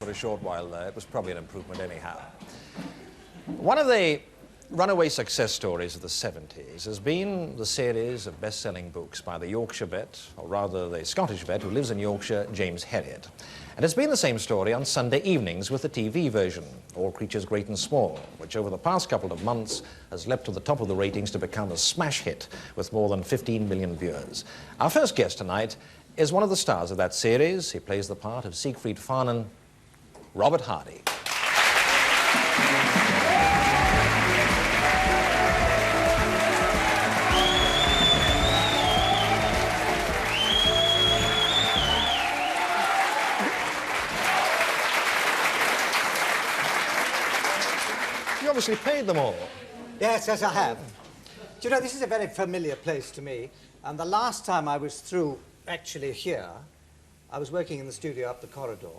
For a short while there, it was probably an improvement anyhow. One of the runaway success stories of the 70s has been the series of best-selling books by the Yorkshire vet, or rather the Scottish vet who lives in Yorkshire, James Herriot. And it's been the same story on Sunday evenings with the TV version, All Creatures Great and Small, which over the past couple of months has leapt to the top of the ratings to become a smash hit with more than 15 million viewers. Our first guest tonight is one of the stars of that series. He plays the part of Siegfried Farnan, Robert Hardy. You obviously played them all. Yes, I have. Do you know, this is a very familiar place to me, and the last time I was through, actually here, I was working in the studio up the corridor,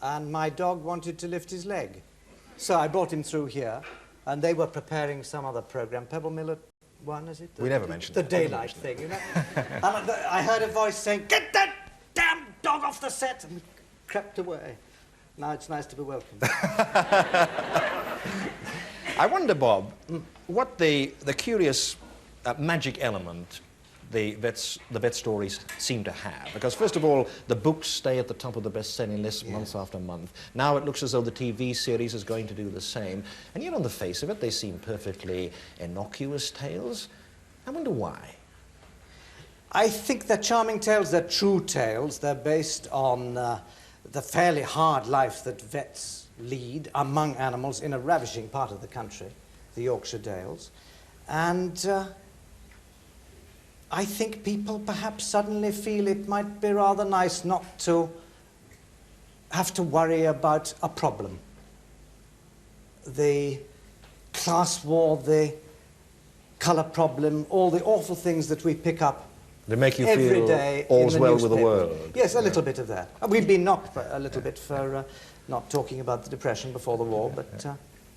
and my dog wanted to lift his leg. So I brought him through here, and they were preparing some other program, Pebble Mill one, is it? We never mentioned the that. daylight thing, you know? And I heard a voice saying, "Get that damn dog off the set!" And we crept away. Now it's nice to be welcomed. I wonder, Bob, what the curious magic element the vet stories seem to have. Because, first of all, the books stay at the top of the best-selling list month after month. Now it looks as though the TV series is going to do the same. And yet, on the face of it, they seem perfectly innocuous tales. I wonder why. I think they're charming tales. They're true tales. They're based on the fairly hard life that vets lead among animals in a ravishing part of the country, the Yorkshire Dales. And I think people perhaps suddenly feel it might be rather nice not to have to worry about a problem. The class war, the colour problem, all the awful things that we pick up they make you every feel day all's in the well newspaper. with the world. Yes, a little bit of that. We've been knocked a little bit for not talking about the Depression before the war, but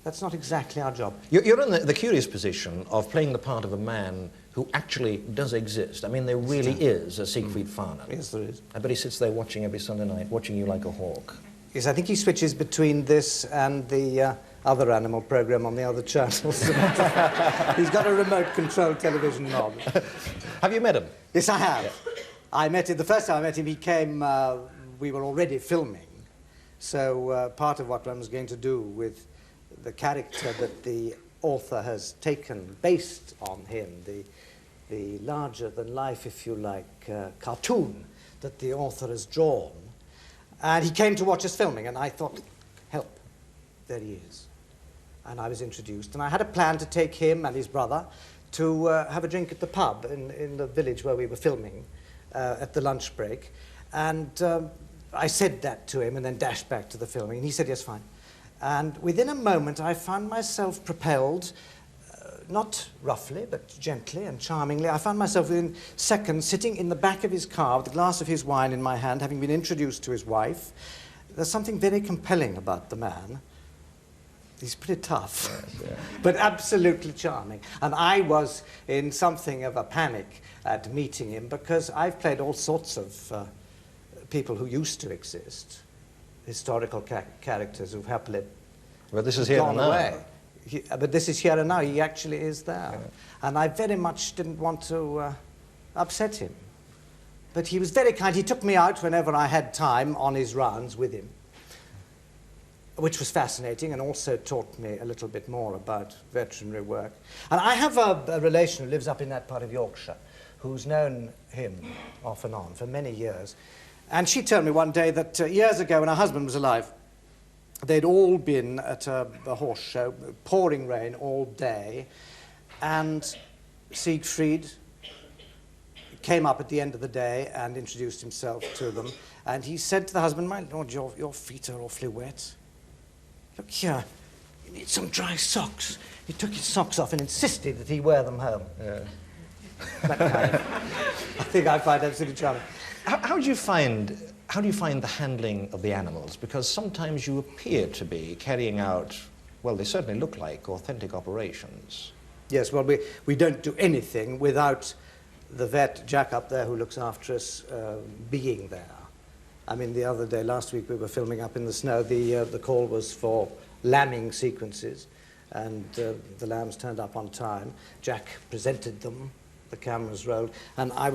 that's not exactly our job. You're in the curious position of playing the part of a man who actually does exist. I mean, there really is a Siegfried Farnan. Yes, there is. I bet he sits there watching every Sunday night, watching you like a hawk. Yes, I think he switches between this and the other animal program on the other channels. He's got a remote-controlled television knob. Have you met him? Yes, I have. Yeah. I met him, the first time I met him, he came, we were already filming. So part of what I was going to do with the character that the author has taken based on him, the larger-than-life, if you like, cartoon that the author has drawn. And he came to watch us filming, and I thought, help, there he is. And I was introduced, and I had a plan to take him and his brother to have a drink at the pub in the village where we were filming at the lunch break. And I said that to him and then dashed back to the filming, and he said, yes, fine. And within a moment, I found myself propelled, not roughly, but gently and charmingly. I found myself within seconds sitting in the back of his car with a glass of his wine in my hand, having been introduced to his wife. There's something very compelling about the man. He's pretty tough, yes, yeah. But absolutely charming. And I was in something of a panic at meeting him because I've played all sorts of people who used to exist, historical characters who've happily but this is here gone and now. Away. But this is here and now. He actually is there. Yeah. And I very much didn't want to upset him. But he was very kind. He took me out whenever I had time on his rounds with him, which was fascinating and also taught me a little bit more about veterinary work. And I have a relation who lives up in that part of Yorkshire who's known him off and on for many years. And she told me one day that years ago when her husband was alive, they'd all been at a horse show, pouring rain all day, and Siegfried came up at the end of the day and introduced himself to them. And he said to the husband, "My lord, your feet are awfully wet. Look here, you need some dry socks." He took his socks off and insisted that he wear them home. Yeah. That kind of, I think I find absolutely charming. How do you find the handling of the animals? Because sometimes you appear to be carrying out, well, they certainly look like authentic operations. Yes, well, we don't do anything without the vet, Jack up there, who looks after us, being there. I mean, the other day, last week, we were filming up in the snow. The call was for lambing sequences, and the lambs turned up on time. Jack presented them, the cameras rolled, and I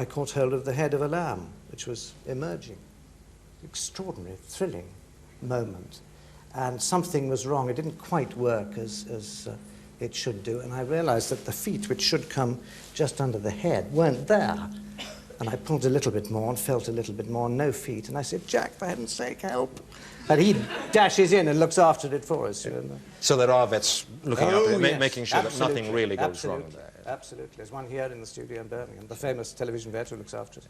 caught hold of the head of a lamb, which was emerging. Extraordinary, thrilling moment. And something was wrong. It didn't quite work as it should do, and I realized that the feet, which should come just under the head, weren't there. And I pulled a little bit more and felt a little bit more, no feet. And I said, Jack, for heaven's sake, help. And he dashes in and looks after it for us. You know. So there are vets looking after it, yes, making sure absolutely, that nothing really goes absolutely, wrong there. Absolutely. There's one here in the studio in Birmingham, the famous television vet who looks after us.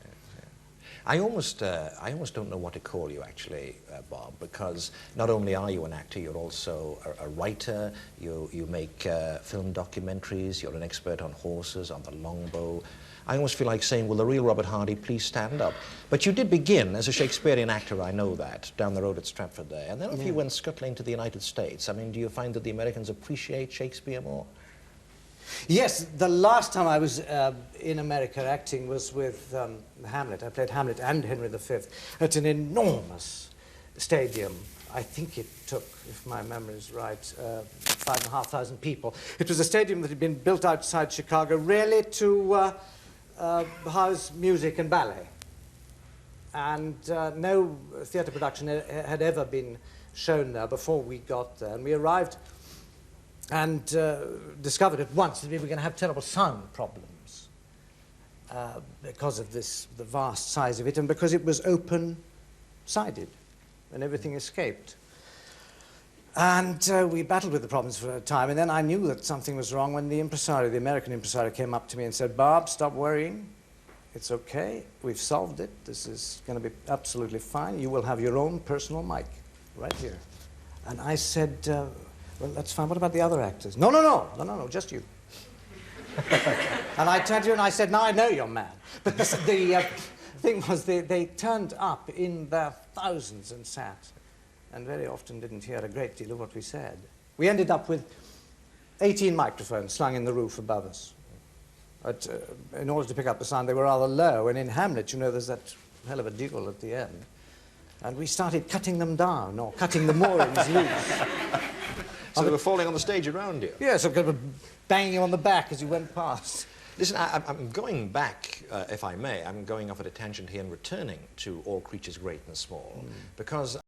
I almost don't know what to call you, actually, Bob, because not only are you an actor, you're also a writer. You make film documentaries. You're an expert on horses, on the longbow. I almost feel like saying, will the real Robert Hardy please stand up? But you did begin as a Shakespearean actor, I know that, down the road at Stratford there. And then if you went scuttling to the United States, I mean, do you find that the Americans appreciate Shakespeare more? Yes, the last time I was in America acting was with Hamlet. I played Hamlet and Henry V at an enormous stadium. I think it took, if my memory is right, 5,500 people. It was a stadium that had been built outside Chicago really to house music and ballet. And no theatre production had ever been shown there before we got there. And we arrived and discovered at once that we were going to have terrible sound problems because of the vast size of it and because it was open-sided and everything escaped. And we battled with the problems for a time, and then I knew that something was wrong when the impresario, the American impresario, came up to me and said, Bob, stop worrying. It's okay. We've solved it. This is going to be absolutely fine. You will have your own personal mic right here. And I said, well, that's fine. What about the other actors? No, just you. And I turned to you and I said, now I know you're mad. But the thing was they turned up in their thousands and sat, and very often didn't hear a great deal of what we said. We ended up with 18 microphones slung in the roof above us. But in order to pick up the sound, they were rather low, and in Hamlet, you know, there's that hell of a deal at the end. And we started cutting them down, or cutting the moorings loose. So they were falling on the stage around you? Yes, yeah, so banging you on the back as you went past. Listen, I'm going back, if I may, I'm going off at a tangent here and returning to All Creatures Great and Small, because